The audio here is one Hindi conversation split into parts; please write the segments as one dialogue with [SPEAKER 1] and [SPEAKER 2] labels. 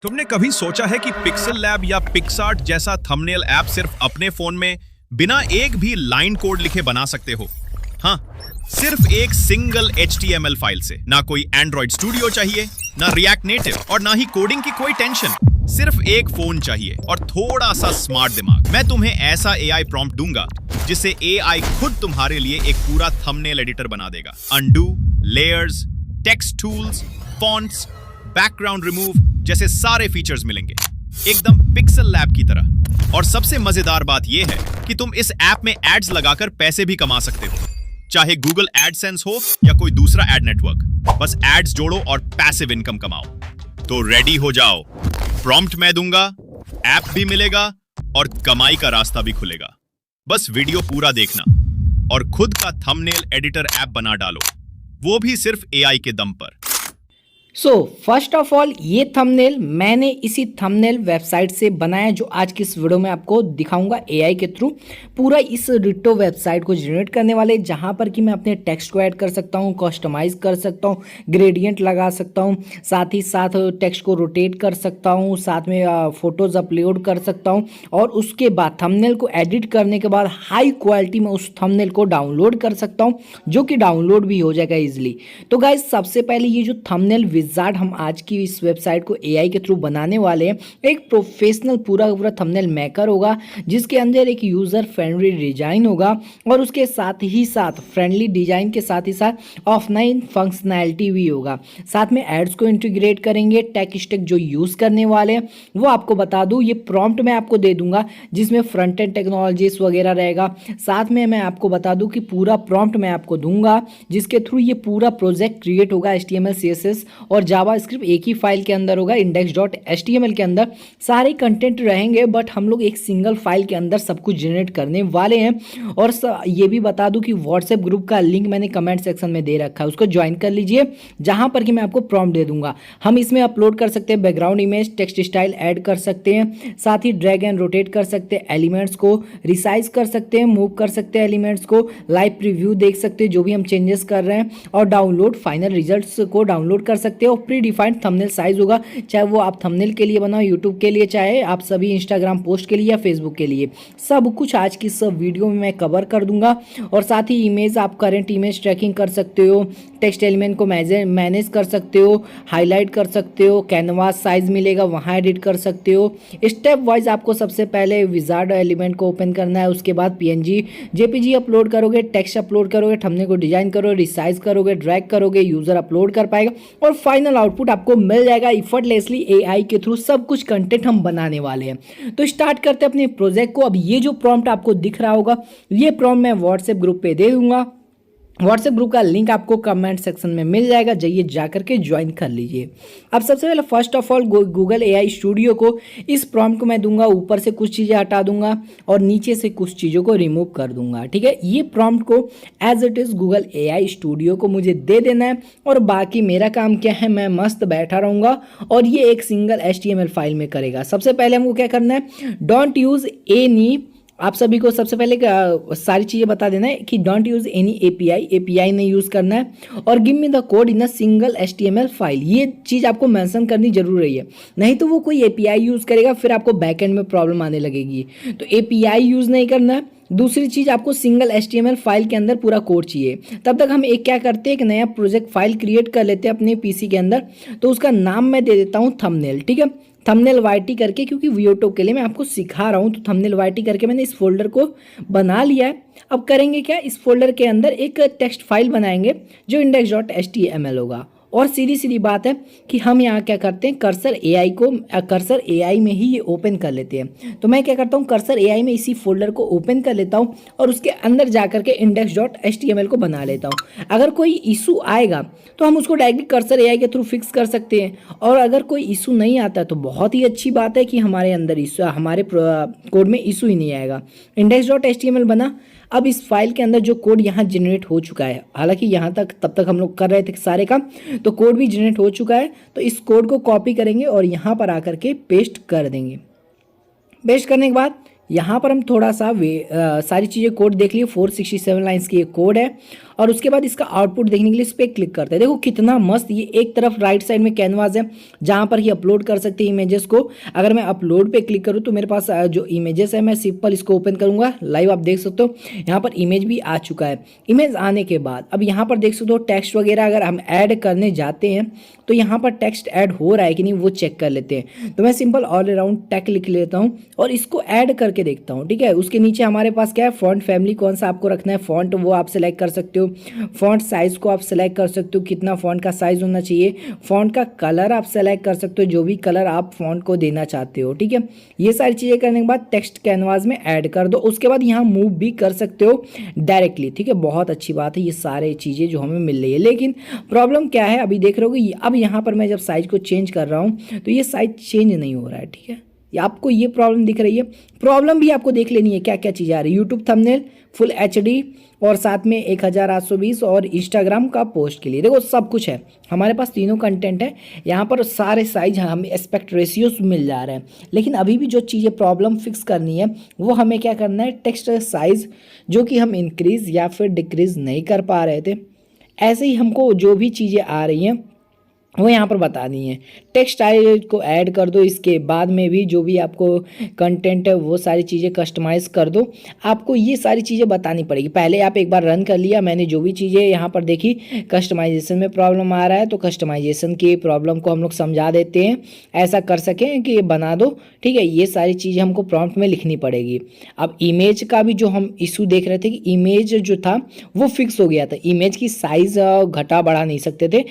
[SPEAKER 1] तुमने कभी सोचा है कि पिक्सेल लैब या पिक्सआर्ट जैसा थंबनेल ऐप सिर्फ अपने फोन में बिना एक भी लाइन कोड लिखे बना सकते हो? हाँ, सिर्फ एक सिंगल HTML फाइल से। ना कोई एंड्रॉइड स्टूडियो चाहिए, ना रिएक्ट नेटिव और ना ही कोडिंग की कोई टेंशन। सिर्फ एक फोन चाहिए और थोड़ा सा स्मार्ट दिमाग। मैं तुम्हें ऐसा AI प्रॉम्प्ट दूंगा जिससे AI खुद तुम्हारे लिए एक पूरा थंबनेल एडिटर बना देगा। Undo, layers, text tools, fonts, background remove जैसे सारे फीचर्स मिलेंगे, एकदम पिक्सेल लैब की तरह। और सबसे मजेदार बात यह है कि तुम इस ऐप में एड्स लगाकर पैसे भी कमा सकते हो, चाहे गूगल एडसेंस हो या कोई दूसरा एड नेटवर्क। बस एड्स जोड़ो और पैसिव इनकम कमाओ। तो रेडी हो जाओ, प्रॉम्प्ट मैं दूंगा, ऐप भी मिलेगा और कमाई का रास्ता भी खुलेगा। बस वीडियो पूरा देखना और खुद का थंबनेल एडिटर ऐप बना डालो, वो भी सिर्फ AI के दम पर।
[SPEAKER 2] फर्स्ट ऑफ ऑल ये थंबनेल मैंने इसी थंबनेल वेबसाइट से बनाया जो आज की इस वीडियो में आपको दिखाऊंगा AI के थ्रू। पूरा इस डिटो वेबसाइट को जनरेट करने वाले, जहां पर कि मैं अपने टेक्स्ट को ऐड कर सकता हूं, कस्टमाइज कर सकता हूं, ग्रेडियंट लगा सकता हूं, साथ ही साथ टेक्स्ट को रोटेट कर सकता हूं, साथ में फोटोज अपलोड कर सकता हूं और उसके बाद थंबनेल को एडिट करने के बाद हाई क्वालिटी में उस थंबनेल को डाउनलोड कर सकता हूं, जो कि डाउनलोड भी हो जाएगा इजिली। तो गाइज सबसे पहले ये जो थंबनेल विजार्ड हम आज की इस वेबसाइट को AI के थ्रू बनाने वाले हैं, एक प्रोफेशनल पूरा थंबनेल मेकर होगा जिसके अंदर एक यूजर फ्रेंडली डिजाइन होगा और उसके साथ ही साथ फ्रेंडली डिजाइन के साथ ही साथ ऑफलाइन फंक्शनैलिटी भी होगा। साथ में एड्स को इंटीग्रेट करेंगे। टेक स्टैक जो यूज करने वाले हैं वो आपको बता दूं, ये प्रॉम्प्ट मैं आपको दे दूंगा जिसमें फ्रंट एंड टेक्नोलॉजीज वगैरह रहेगा। साथ में मैं आपको बता दूं कि पूरा प्रॉम्प्ट मैं आपको दूंगा जिसके थ्रू ये पूरा प्रोजेक्ट क्रिएट होगा। HTML CSS और जावास्क्रिप्ट एक ही फाइल के अंदर होगा, index.html के अंदर सारे कंटेंट रहेंगे, बट हम लोग एक सिंगल फाइल के अंदर सब कुछ जनरेट करने वाले हैं। और ये भी बता दूं कि व्हाट्सएप ग्रुप का लिंक मैंने कमेंट सेक्शन में दे रखा है, उसको ज्वाइन कर लीजिए, जहां पर कि मैं आपको प्रॉम्प्ट दे दूंगा। हम इसमें अपलोड कर सकते हैं background image, text style add कर सकते हैं, साथ ही ड्रैग एंड रोटेट कर सकते हैं, एलिमेंट्स को रिसाइज कर सकते हैं, मूव कर सकते हैं एलिमेंट्स को, लाइव प्रीव्यू देख सकते हैं जो भी हम चेंजेस कर रहे हैं, और डाउनलोड फाइनल रिजल्ट्स को डाउनलोड कर सकते हैं। और प्री डिफाइंड थंबनेल साइज होगा, चाहे वो आप थंबनेल के लिए बनाओ, यूट्यूब के लिए, चाहे आप सभी इंस्टाग्राम पोस्ट के लिए या फेसबुक के लिए, सब कुछ आज की सब वीडियो में मैं कवर कर दूंगा। और साथ ही इमेज, आप करंट इमेज ट्रैकिंग कर सकते हो, टेक्स्ट एलिमेंट को मैनेज कर सकते हो, हाईलाइट कर सकते हो, कैनवास साइज मिलेगा वहाँ एडिट कर सकते हो। स्टेप वाइज आपको सबसे पहले विजार्ड एलिमेंट को ओपन करना है, उसके बाद PNG JPG अपलोड करोगे, टेक्स्ट अपलोड करोगे, थंबनेल को डिजाइन करोगे, रिसाइज करोगे, ड्रैग करोगे, यूजर अपलोड कर पाएगा और फाइनल आउटपुट आपको मिल जाएगा इफर्टलेसली AI के थ्रू। सब कुछ कंटेंट हम बनाने वाले हैं। तो स्टार्ट करते हैं अपने प्रोजेक्ट को। अब ये जो प्रॉम्प्ट आपको दिख रहा होगा, ये प्रॉम्प्ट मैं व्हाट्सएप ग्रुप पे दे दूंगा। व्हाट्सएप ग्रुप का लिंक आपको कमेंट सेक्शन में मिल जाएगा, जाइए जा करके ज्वाइन कर लीजिए। अब सबसे पहले first of all Google AI studio को, इस प्रॉम्प्ट को मैं दूंगा, ऊपर से कुछ चीज़ें हटा दूंगा और नीचे से कुछ चीज़ों को रिमूव कर दूंगा। ठीक है, ये प्रॉम्प्ट को as it is Google AI studio को मुझे दे देना है और बाकी मेरा काम क्या है, मैं मस्त बैठा रहूँगा और ये एक सिंगल HTML फाइल में करेगा। सबसे पहले हमको क्या करना है, डोंट यूज़ एनी, आप सभी को सबसे पहले सारी चीज़ें बता देना है कि डोंट यूज़ एनी API नहीं यूज़ करना है, और give me the code in a single HTML file. ये चीज़ आपको मेंशन करनी जरूरी है, नहीं तो वो कोई API यूज़ करेगा फिर आपको बैकएंड में प्रॉब्लम आने लगेगी। तो API यूज़ नहीं करना है। दूसरी चीज़, आपको सिंगल HTML फाइल के अंदर पूरा कोड चाहिए। तब तक हम एक क्या करते हैं, एक नया प्रोजेक्ट फाइल क्रिएट कर लेते हैं अपने PC के अंदर। तो उसका नाम मैं दे देता हूँ थंबनेल। ठीक है, थंबनेल YT करके, क्योंकि यूट्यूब के लिए मैं आपको सिखा रहा हूँ, तो थंबनेल YT करके मैंने इस फोल्डर को बना लिया है। अब करेंगे क्या, इस फोल्डर के अंदर एक टेक्स्ट फाइल बनाएंगे जो index.html होगा। और सीधी सीधी बात है कि हम यहाँ क्या करते हैं, कर्सर AI में ही ये ओपन कर लेते हैं। तो मैं क्या करता हूँ, कर्सर AI में इसी फोल्डर को ओपन कर लेता हूँ और उसके अंदर जा करके index.html को बना लेता हूँ। अगर कोई इशू आएगा तो हम उसको डायरेक्टली कर्सर AI के थ्रू फिक्स कर सकते हैं, और अगर कोई इशू नहीं आता तो बहुत ही अच्छी बात है कि हमारे अंदर हमारे कोड में इशू ही नहीं आएगा। index.html बना। अब इस फाइल के अंदर जो कोड यहाँ जनरेट हो चुका है, हालांकि यहाँ तक तब तक हम लोग कर रहे थे सारे काम, तो कोड भी जनरेट हो चुका है। तो इस कोड को कॉपी करेंगे और यहाँ पर आकर के पेस्ट कर देंगे। पेस्ट करने के बाद यहाँ पर हम थोड़ा सा सारी चीज़ें कोड देख लिए, 467 लाइन्स की ये कोड है। और उसके बाद इसका आउटपुट देखने के लिए इस पर क्लिक करते हैं। देखो कितना मस्त, ये एक तरफ राइट साइड में कैनवास है जहाँ पर ही अपलोड कर सकते हैं इमेजेस को। अगर मैं अपलोड पे क्लिक करूँ तो मेरे पास जो इमेजेस है, मैं सिंपल इसको ओपन करूँगा, लाइव आप देख सकते हो यहाँ पर इमेज भी आ चुका है। इमेज आने के बाद अब यहाँ पर देख सकते हो टेक्स्ट वगैरह अगर हम ऐड करने जाते हैं तो यहाँ पर टेक्स्ट ऐड हो रहा है कि नहीं वो चेक कर लेते हैं। तो मैं सिंपल ऑल अराउंड टेक लिख लेता हूँ और इसको ऐड करके देखता हूँ, ठीक है। उसके नीचे हमारे पास क्या है, फॉन्ट फैमिली कौन सा आपको रखना है, फॉन्ट वो आप सेलेक्ट कर सकते हो, फॉन्ट साइज को आप सेलेक्ट कर सकते हो, कितना फॉन्ट का साइज होना चाहिए, फॉन्ट का कलर आप सेलेक्ट कर सकते हो, जो भी कलर आप फॉन्ट को देना चाहते हो, ठीक है। ये सारी चीज़ें करने के बाद टेक्स्ट कैनवास में ऐड कर दो। उसके बाद यहाँ मूव भी कर सकते हो डायरेक्टली, ठीक है। बहुत अच्छी बात है ये सारे चीज़ें जो हमें मिल रही है। लेकिन प्रॉब्लम क्या है, अभी देख रहे हो अब यहाँ पर मैं जब साइज को चेंज कर रहा हूँ तो ये साइज चेंज नहीं हो रहा है, ठीक है। आपको ये प्रॉब्लम दिख रही है, प्रॉब्लम भी आपको देख लेनी है क्या क्या चीज़ आ रही है। यूट्यूब थंबनेल फुल HD और साथ में 1820 और इंस्टाग्राम का पोस्ट के लिए देखो सब कुछ है हमारे पास, तीनों कंटेंट है यहाँ पर, सारे साइज हमें एस्पेक्ट रेशियोज मिल जा रहे हैं। लेकिन अभी भी जो चीज़ें प्रॉब्लम फिक्स करनी है वो हमें क्या करना है, टेक्स्ट साइज जो कि हम इंक्रीज़ या फिर डिक्रीज़ नहीं कर पा रहे थे, ऐसे ही हमको जो भी चीज़ें आ रही हैं वो यहाँ पर बतानी है। टेक्स्ट स्टाइल को ऐड कर दो, इसके बाद में भी जो भी आपको कंटेंट है वो सारी चीज़ें कस्टमाइज़ कर दो। आपको ये सारी चीज़ें बतानी पड़ेगी। पहले आप एक बार रन कर लिया, मैंने जो भी चीज़ें यहाँ पर देखी, कस्टमाइजेशन में प्रॉब्लम आ रहा है तो कस्टमाइजेशन की प्रॉब्लम को हम लोग समझा देते हैं, ऐसा कर सकें कि ये बना दो, ठीक है। ये सारी चीज़ें हमको प्रॉम्प्ट में लिखनी पड़ेगी। अब इमेज का भी जो हम इशू देख रहे थे कि इमेज जो था वो फिक्स हो गया था, इमेज की साइज़ घटा बढ़ा नहीं सकते थे,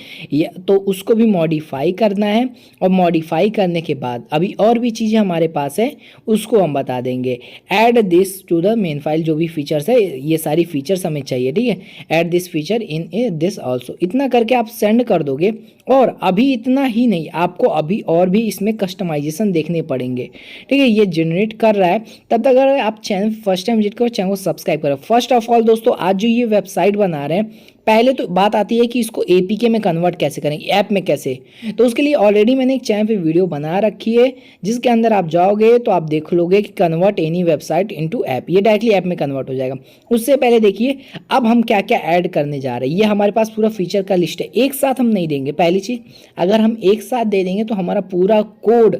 [SPEAKER 2] तो उसको भी मॉडिफाई करना है। और मॉडिफाई करने के बाद अभी और भी चीज़ें हमारे पास है उसको हम बता देंगे। Add this to the main file, जो भी फीचर्स है ये सारी फीचर्स हमें चाहिए, ठीक है। Add this feature in this also, इतना करके आप सेंड कर दोगे। और अभी इतना ही नहीं, आपको अभी और भी इसमें कस्टमाइजेशन देखने पड़ेंगे, ठीक है। ये जनरेट कर रहा है, तब तक अगर आप चैनल फर्स्ट टाइम विजिट करो, चैनल को सब्सक्राइब करो। फर्स्ट ऑफ ऑल दोस्तों, आज जो ये वेबसाइट बना रहे हैं, पहले तो बात आती है कि इसको APK में कन्वर्ट कैसे करेंगे, ऐप में कैसे। तो उसके लिए ऑलरेडी मैंने एक चैनल पे वीडियो बना रखी है, जिसके अंदर आप जाओगे तो आप देख लोगे कि convert any website into app, ये डायरेक्टली ऐप में कन्वर्ट हो जाएगा। उससे पहले देखिए अब हम क्या क्या ऐड करने जा रहे हैं। ये हमारे पास पूरा फीचर का लिस्ट है, एक साथ हम नहीं देंगे। पहली चीज़, अगर हम एक साथ दे देंगे तो हमारा पूरा कोड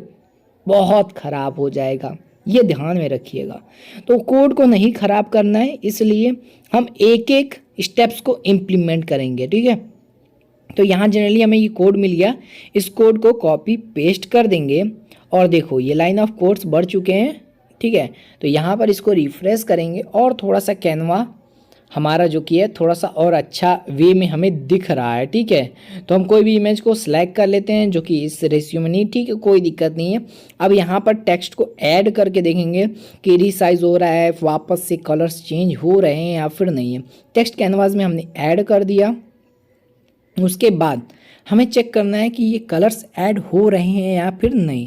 [SPEAKER 2] बहुत ख़राब हो जाएगा, ये ध्यान में रखिएगा। तो कोड को नहीं ख़राब करना है, इसलिए हम एक एक स्टेप्स को इम्प्लीमेंट करेंगे, ठीक है। तो यहाँ जनरली हमें ये कोड मिल गया, इस कोड को कॉपी पेस्ट कर देंगे और देखो ये लाइन ऑफ कोड्स बढ़ चुके हैं, ठीक है। तो यहाँ पर इसको रिफ्रेश करेंगे और थोड़ा सा कैनवा हमारा जो कि है थोड़ा सा और अच्छा वे में हमें दिख रहा है, ठीक है। तो हम कोई भी इमेज को सिलेक्ट कर लेते हैं जो कि इस रेशियो में नहीं, ठीक है, कोई दिक्कत नहीं है। अब यहाँ पर टेक्स्ट को ऐड करके देखेंगे कि रीसाइज हो रहा है, वापस से कलर्स चेंज हो रहे हैं या फिर नहीं है। टेक्स्ट कैनवास में हमने ऐड कर दिया, उसके बाद हमें चेक करना है कि ये कलर्स ऐड हो रहे हैं या फिर नहीं।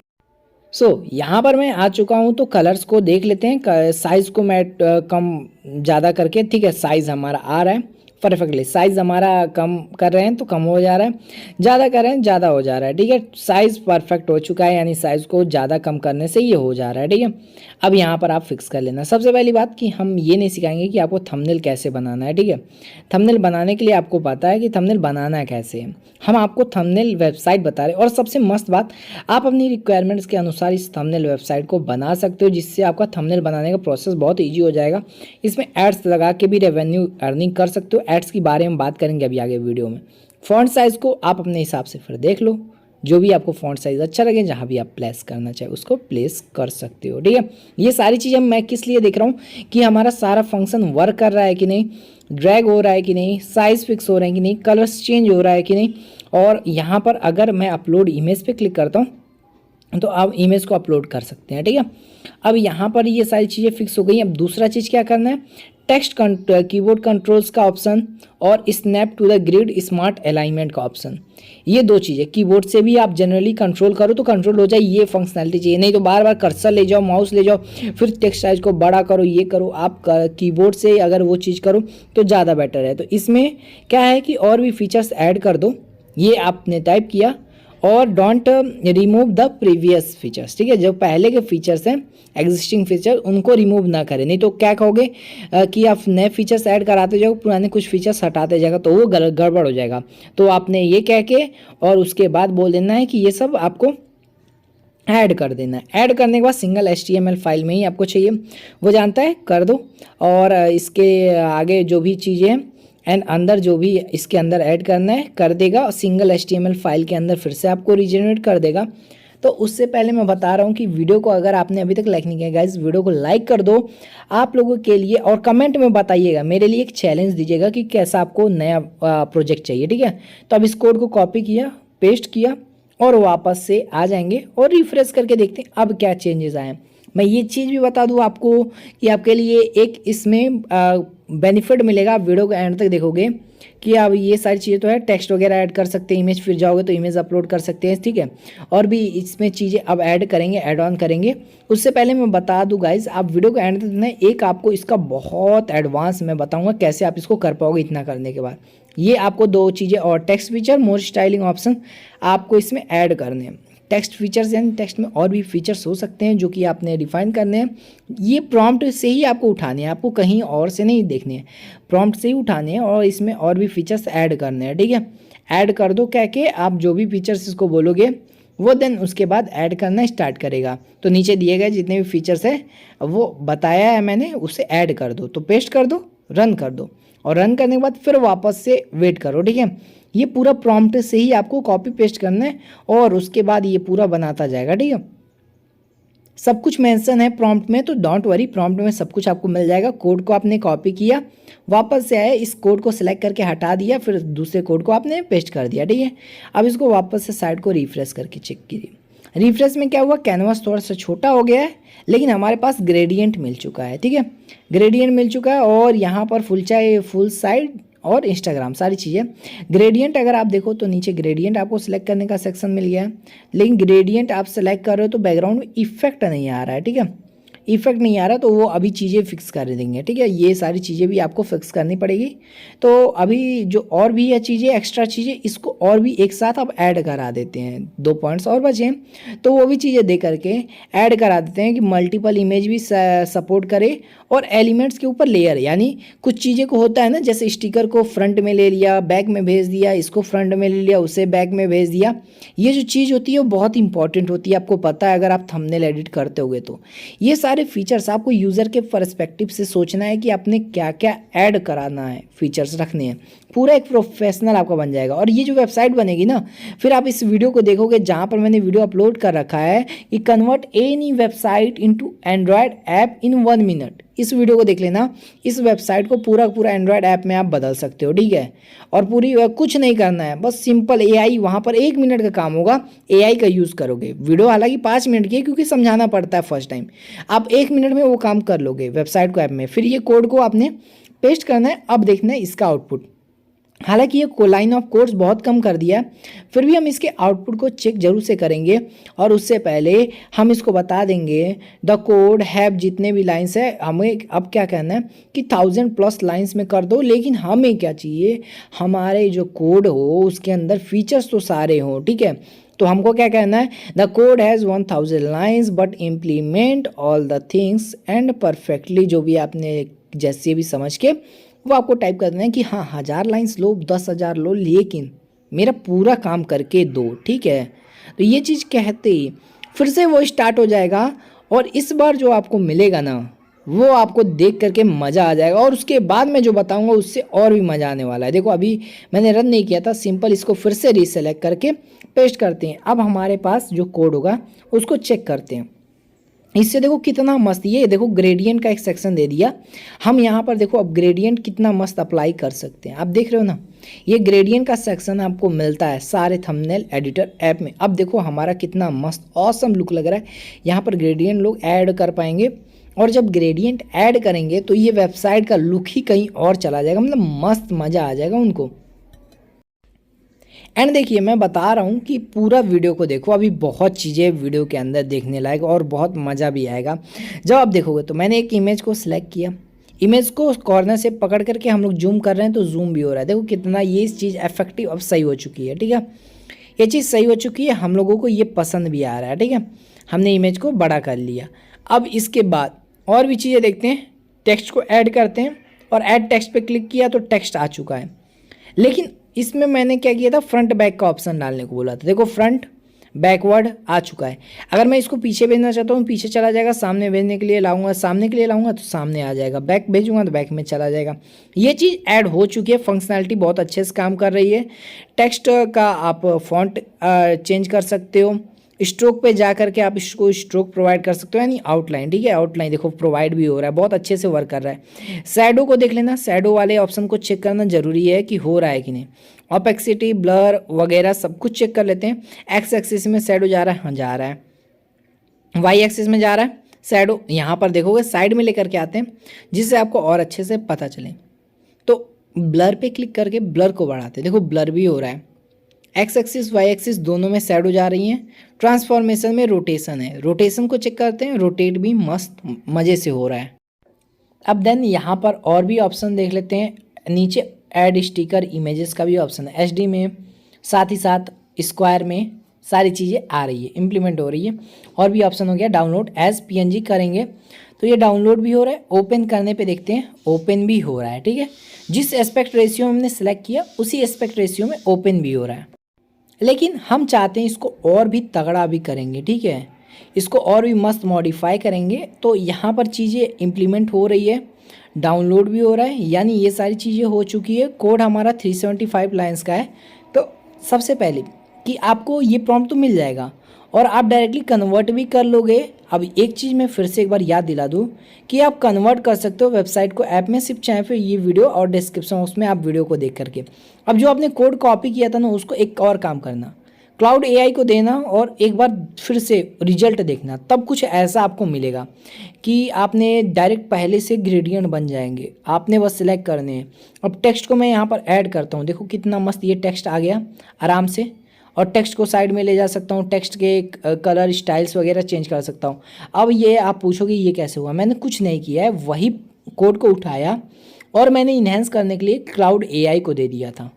[SPEAKER 2] यहाँ पर मैं आ चुका हूँ, तो कलर्स को देख लेते हैं। साइज़ को मैं कम ज़्यादा करके, ठीक है, साइज़ हमारा आ रहा है परफेक्टली। साइज़ हमारा कम कर रहे हैं तो कम हो जा रहा है, ज़्यादा कर रहे हैं ज़्यादा हो जा रहा है, ठीक है। साइज़ परफेक्ट हो चुका है, यानी साइज़ को ज़्यादा कम करने से ये हो जा रहा है, ठीक है। अब यहाँ पर आप फिक्स कर लेना। सबसे पहली बात कि हम ये नहीं सिखाएंगे कि आपको थंबनेल कैसे बनाना है, ठीक है। थंबनेल बनाने के लिए आपको पता है कि थंबनेल बनाना कैसे है, हम आपको थंबनेल वेबसाइट बता रहे हैं। और सबसे मस्त बात, आप अपनी रिक्वायरमेंट्स के अनुसार इस थंबनेल वेबसाइट को बना सकते हो, जिससे आपका थंबनेल बनाने का प्रोसेस बहुत ईजी हो जाएगा। इसमें एड्स लगा के भी रेवेन्यू अर्निंग कर सकते हो। एड्स की बारे में बात करेंगे अभी आगे वीडियो में। फॉन्ट साइज़ को आप अपने हिसाब से फिर देख लो, जो भी आपको फॉन्ट साइज़ अच्छा लगे, जहाँ भी आप प्लेस करना चाहे उसको प्लेस कर सकते हो, ठीक है। ये सारी चीज़ें मैं किस लिए देख रहा हूँ कि हमारा सारा फंक्शन वर्क कर रहा है कि नहीं, ड्रैग हो रहा है कि नहीं, साइज़ फिक्स हो रहे हैं कि नहीं, कलर्स चेंज हो रहा है कि नहीं। और यहाँ पर अगर मैं अपलोड इमेज पे क्लिक करता हूँ तो आप इमेज को अपलोड कर सकते हैं, ठीक है। अब यहाँ पर ये सारी चीज़ें फिक्स हो गई। अब दूसरा चीज़ क्या करना है, टेक्स्ट कीबोर्ड कंट्रोल्स का ऑप्शन और snap to the grid smart alignment का ऑप्शन, ये दो चीज़ें कीबोर्ड से भी आप जनरली कंट्रोल करो तो कंट्रोल हो जाए, ये फंक्शनैलिटी चाहिए। नहीं तो बार बार कर्सर ले जाओ, माउस ले जाओ, फिर टेक्स्ट साइज को बड़ा करो, ये करो। आप कीबोर्ड से अगर वो चीज़ करो तो ज़्यादा बेटर है। तो इसमें क्या है कि और भी फीचर्स ऐड कर दो, ये आपने टाइप किया और don't remove the previous features, ठीक है। जो पहले के फीचर्स हैं एग्जिस्टिंग फीचर उनको रिमूव ना करें, नहीं तो क्या कहोगे कि आप नए फीचर्स ऐड कराते जाओ, पुराने कुछ फीचर्स हटाते जाएगा तो वो गड़बड़ हो जाएगा। तो आपने ये कह के और उसके बाद बोल देना है कि ये सब आपको ऐड कर देना है। ऐड करने के बाद सिंगल HTML फाइल में ही आपको चाहिए, वो जानता है कर दो। और इसके आगे जो भी चीज़ें हैं एंड अंदर जो भी इसके अंदर ऐड करना है कर देगा, और सिंगल HTML फाइल के अंदर फिर से आपको रीजनरेट कर देगा। तो उससे पहले मैं बता रहा हूँ कि वीडियो को अगर आपने अभी तक लाइक नहीं किया गाइस, वीडियो को लाइक कर दो आप लोगों के लिए, और कमेंट में बताइएगा, मेरे लिए एक चैलेंज दीजिएगा कि कैसा आपको नया प्रोजेक्ट चाहिए, ठीक है। तो अब इस कोड को कॉपी किया, पेस्ट किया और वापस से आ जाएंगे और रिफ्रेश करके देखते हैं अब क्या चेंजेस आए हैं। मैं ये चीज़ भी बता दूं आपको कि आपके लिए एक इसमें बेनिफिट मिलेगा, आप वीडियो को एंड तक देखोगे कि आप ये सारी चीज़ें तो है, टेक्स्ट वगैरह ऐड कर सकते हैं, इमेज फिर जाओगे तो इमेज अपलोड कर सकते हैं, ठीक है। और भी इसमें चीज़ें अब ऐड करेंगे, ऐड ऑन करेंगे। उससे पहले मैं बता दूं गाइज, आप वीडियो को एंड तक देखना, एक आपको इसका बहुत एडवांस मैं बताऊँगा कैसे आप इसको कर पाओगे। इतना करने के बाद ये आपको दो चीज़ें और टेक्स्ट फीचर, मोर स्टाइलिंग ऑप्शन आपको इसमें ऐड करने हैं। टेक्स्ट फीचर्स यानी टेक्स्ट में और भी फीचर्स हो सकते हैं जो कि आपने डिफाइन करने हैं। ये प्रॉम्प्ट से ही आपको उठाने हैं, आपको कहीं और से नहीं देखने हैं, प्रॉम्प्ट से ही उठाने हैं और इसमें और भी फीचर्स ऐड करने हैं, ठीक है। ऐड कर दो कह के आप जो भी फीचर्स इसको बोलोगे वो देन उसके बाद ऐड करना स्टार्ट करेगा। तो नीचे दिए गए जितने भी फीचर्स है वो बताया है मैंने, उसे ऐड कर दो। तो पेस्ट कर दो, रन कर दो, और रन करने के बाद फिर वापस से वेट करो, ठीक है। ये पूरा प्रॉम्प्ट से ही आपको कॉपी पेस्ट करना है और उसके बाद ये पूरा बनाता जाएगा, ठीक है। सब कुछ मेंशन है प्रॉम्प्ट में, तो डोंट वरी, प्रॉम्प्ट में सब कुछ आपको मिल जाएगा। कोड को आपने कॉपी किया, वापस से आया, इस कोड को सिलेक्ट करके हटा दिया, फिर दूसरे कोड को आपने पेस्ट कर दिया, ठीक है। अब इसको वापस से साइड को रिफ्रेश करके चेक कीजिए। रिफ्रेश में क्या हुआ, कैनवास थोड़ा सा छोटा हो गया है, लेकिन हमारे पास ग्रेडियंट मिल चुका है, ठीक है। ग्रेडियंट मिल चुका है और यहाँ पर फुल साइड और इंस्टाग्राम सारी चीज़ें। ग्रेडियंट अगर आप देखो तो नीचे ग्रेडियंट आपको सिलेक्ट करने का सेक्शन मिल गया है, लेकिन ग्रेडियंट आप सेलेक्ट कर रहे हो तो बैकग्राउंड में इफेक्ट नहीं आ रहा है, ठीक है। इफेक्ट नहीं आ रहा तो वो अभी चीज़ें फिक्स कर देंगे, ठीक है। ये सारी चीज़ें भी आपको फिक्स करनी पड़ेगी। तो अभी जो और भी है चीज़ें, एक्स्ट्रा चीज़ें, इसको और भी एक साथ आप ऐड करा देते हैं। 2 पॉइंट्स और बचे हैं तो वो भी चीज़ें दे करके ऐड करा देते हैं कि मल्टीपल इमेज भी सपोर्ट करे और एलिमेंट्स के ऊपर लेयर, यानी कुछ चीज़ें को होता है ना, जैसे स्टिकर को फ्रंट में ले लिया, बैक में भेज दिया, इसको फ्रंट में ले लिया, उसे बैक में भेज दिया। ये जो चीज़ होती है वो बहुत इंपॉर्टेंट होती है, आपको पता है अगर आप थंबनेल एडिट करते होगे तो। ये सारे फीचर्स आपको यूज़र के पर्सपेक्टिव से सोचना है कि आपने क्या क्या ऐड कराना है, फीचर्स रखने हैं, पूरा एक प्रोफेशनल आपका बन जाएगा। और ये जो वेबसाइट बनेगी ना, फिर आप इस वीडियो को देखोगे जहाँ पर मैंने वीडियो अपलोड कर रखा है कि convert any website into Android app इन 1 मिनट, इस वीडियो को देख लेना। इस वेबसाइट को पूरा एंड्रॉयड ऐप में आप बदल सकते हो, ठीक है। और पूरी कुछ नहीं करना है, बस सिंपल AI, वहाँ पर 1 मिनट का काम होगा, AI का यूज़ करोगे। वीडियो हालांकि 5 मिनट की है क्योंकि समझाना पड़ता है फर्स्ट टाइम, आप 1 मिनट में वो काम कर लोगे वेबसाइट को, ऐप में। फिर ये कोड को आपने पेस्ट करना है, अब देखना है इसका आउटपुट। हालांकि ये लाइन ऑफ कोड्स बहुत कम कर दिया है, फिर भी हम इसके आउटपुट को चेक जरूर से करेंगे। और उससे पहले हम इसको बता देंगे द कोड हैव जितने भी लाइंस है, हमें अब क्या कहना है कि 1000+ लाइंस में कर दो। लेकिन हमें क्या चाहिए, हमारे जो कोड हो उसके अंदर फीचर्स तो सारे हों, ठीक है। तो हमको क्या कहना है, the code has 1000 lines but implement all the things and perfectly, जो भी आपने जैसे भी समझ के वो आपको टाइप कर देना है कि हाँ 1000 लाइन्स लो, 10,000 लो, लेकिन मेरा पूरा काम करके दो, ठीक है। तो ये चीज़ कहते ही फिर से वो स्टार्ट हो जाएगा और इस बार जो आपको मिलेगा ना वो आपको देख करके मज़ा आ जाएगा। और उसके बाद मैं जो बताऊंगा उससे और भी मज़ा आने वाला है। देखो अभी मैंने रन नहीं किया था, सिंपल इसको फिर से रीसेलेक्ट करके पेस्ट करते हैं। अब हमारे पास जो कोड होगा उसको चेक करते हैं। इससे देखो कितना मस्त, ये देखो ग्रेडियंट का एक सेक्शन दे दिया। हम यहाँ पर देखो अब ग्रेडियंट कितना मस्त अप्लाई कर सकते हैं, आप देख रहे हो ना, ये ग्रेडियंट का सेक्शन आपको मिलता है सारे थंबनेल एडिटर ऐप में। अब देखो हमारा कितना मस्त ऑसम लुक लग रहा है, यहाँ पर ग्रेडियंट लोग ऐड कर पाएंगे। और जब ग्रेडियंट ऐड करेंगे तो ये वेबसाइट का लुक ही कहीं और चला जाएगा, मतलब मस्त मज़ा आ जाएगा उनको। एंड देखिए मैं बता रहा हूँ कि पूरा वीडियो को देखो, अभी बहुत चीज़ें वीडियो के अंदर देखने लायक और बहुत मज़ा भी आएगा जब आप देखोगे। तो मैंने एक इमेज को सिलेक्ट किया, इमेज को कॉर्नर से पकड़ करके हम लोग जूम कर रहे हैं तो जूम भी हो रहा है। देखो कितना ये चीज़ इफेक्टिव अब सही हो चुकी है, ठीक है। ये चीज़ सही हो चुकी है, हम लोगों को ये पसंद भी आ रहा है। ठीक है, हमने इमेज को बड़ा कर लिया। अब इसके बाद और भी चीज़ें देखते हैं। टेक्स्ट को ऐड करते हैं और ऐड टेक्स्ट पे क्लिक किया तो टेक्स्ट आ चुका है। लेकिन इसमें मैंने क्या किया था, फ्रंट बैक का ऑप्शन डालने को बोला था। देखो फ्रंट बैकवर्ड आ चुका है। अगर मैं इसको पीछे भेजना चाहता हूँ पीछे चला जाएगा, सामने भेजने के लिए लाऊंगा सामने के लिए लाऊंगा तो सामने आ जाएगा, बैक भेजूंगा तो बैक में चला जाएगा। ये चीज़ ऐड हो चुकी है, फंक्शनैलिटी बहुत अच्छे से काम कर रही है। टेक्स्ट का आप फॉन्ट चेंज कर सकते हो, स्ट्रोक पे जा करके आप इसको स्ट्रोक प्रोवाइड कर सकते हो, यानी आउटलाइन। ठीक है, आउटलाइन देखो प्रोवाइड भी हो रहा है, बहुत अच्छे से वर्क कर रहा है। शैडो को देख लेना, शैडो वाले ऑप्शन को चेक करना जरूरी है कि हो रहा है कि नहीं। ऑपेक्सिटी, ब्लर वगैरह सब कुछ चेक कर लेते हैं। एक्स एक्सिस में शैडो जा रहा है, हाँ जा रहा है। वाई एक्सिस में जा रहा है शैडो, यहाँ पर देखोगे साइड में लेकर के आते हैं जिससे आपको और अच्छे से पता चले। तो ब्लर पे क्लिक करके ब्लर को बढ़ाते हैं, देखो ब्लर भी हो रहा है। एक्स एक्सिस वाई एक्सिस दोनों में शैडो जा रही हैं। ट्रांसफॉर्मेशन में रोटेशन है, रोटेशन को चेक करते हैं, रोटेट भी मस्त मज़े से हो रहा है। अब देन यहाँ पर और भी ऑप्शन देख लेते हैं। नीचे ऐड स्टिकर इमेजेस का भी ऑप्शन है, एचडी में, साथ ही साथ स्क्वायर में सारी चीज़ें आ रही है, इम्प्लीमेंट हो रही है। और भी ऑप्शन हो गया डाउनलोड एज पीएनजी करेंगे तो ये डाउनलोड भी हो रहा है। ओपन करने पे देखते हैं, ओपन भी हो रहा है। ठीक है, जिस एस्पेक्ट रेशियो में हमने सेलेक्ट किया उसी एस्पेक्ट रेशियो में ओपन भी हो रहा है। लेकिन हम चाहते हैं इसको और भी तगड़ा भी करेंगे। ठीक है, इसको और भी मस्त मॉडिफाई करेंगे तो यहाँ पर चीज़ें इम्प्लीमेंट हो रही है, डाउनलोड भी हो रहा है, यानी ये सारी चीज़ें हो चुकी है। कोड हमारा 375 लाइन्स का है। तो सबसे पहले कि आपको ये प्रॉम्प्ट तो मिल जाएगा और आप डायरेक्टली कन्वर्ट भी कर लोगे। अब एक चीज़ मैं फिर से एक बार याद दिला दूँ कि आप कन्वर्ट कर सकते हो वेबसाइट को ऐप में, सिर्फ चाहे फिर ये वीडियो और डिस्क्रिप्शन बॉक्स में आप वीडियो को देख करके। अब जो आपने कोड कॉपी किया था ना उसको एक और काम करना, क्लाउड एआई को देना और एक बार फिर से रिजल्ट देखना, तब कुछ ऐसा आपको मिलेगा कि आपने डायरेक्ट पहले से ग्रेडियंट बन जाएंगे। आपने बस सिलेक्ट करने हैं। अब टेक्स्ट को मैं यहाँ पर ऐड करता हूँ, देखो कितना मस्त ये टेक्स्ट आ गया आराम से। और टेक्स्ट को साइड में ले जा सकता हूँ, टेक्स्ट के कलर स्टाइल्स वगैरह चेंज कर सकता हूँ। अब ये आप पूछोगे ये कैसे हुआ, मैंने कुछ नहीं किया है, वही कोड को उठाया और मैंने इन्हेंस करने के लिए क्लाउड एआई को दे दिया था।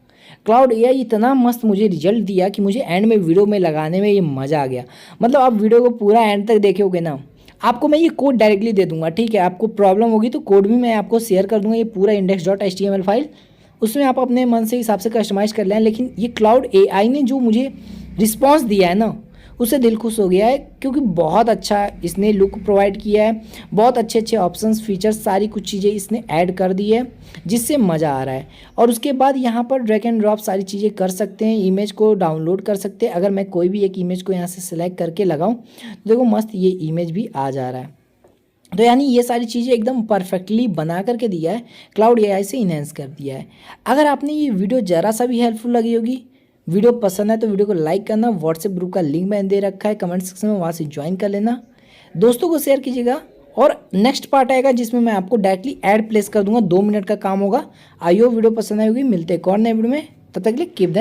[SPEAKER 2] क्लाउड एआई इतना मस्त मुझे रिजल्ट दिया कि मुझे एंड में वीडियो में लगाने में ये मज़ा आ गया। मतलब आप वीडियो को पूरा एंड तक देखोगे ना, आपको मैं ये कोड डायरेक्टली दे दूंगा। ठीक है, आपको प्रॉब्लम होगी तो कोड भी मैं आपको शेयर कर दूंगा, ये पूरा index.html फाइल, उसमें आप अपने मन से हिसाब से कस्टमाइज़ कर लें। लेकिन ये क्लाउड एआई ने जो मुझे रिस्पांस दिया है ना, उससे दिल खुश हो गया है, क्योंकि बहुत अच्छा इसने लुक प्रोवाइड किया है, बहुत अच्छे अच्छे ऑप्शंस फीचर्स सारी कुछ चीज़ें इसने ऐड कर दी है जिससे मज़ा आ रहा है। और उसके बाद यहाँ पर ड्रैग एंड ड्रॉप सारी चीज़ें कर सकते हैं, इमेज को डाउनलोड कर सकते हैं। अगर मैं कोई भी एक इमेज को यहाँ से सिलेक्ट करके लगाऊँ तो देखो मस्त ये इमेज भी आ जा रहा है। तो यानी ये सारी चीज़ें एकदम परफेक्टली बना करके दिया है, क्लाउड एआई से इन्हेंस कर दिया है। अगर आपने ये वीडियो ज़रा सा भी हेल्पफुल लगी होगी, वीडियो पसंद है तो वीडियो को लाइक करना, व्हाट्सएप ग्रुप का लिंक मैंने दे रखा है कमेंट सेक्शन में, वहाँ से ज्वाइन कर लेना, दोस्तों को शेयर कीजिएगा। और नेक्स्ट पार्ट आएगा जिसमें मैं आपको डायरेक्टली ऐड प्लेस कर दूंगा, 2 मिनट का काम होगा। आइयो वीडियो पसंद आई होगी, मिलते हैं एक और नए वीडियो में, तब तक के लिए कीप दैट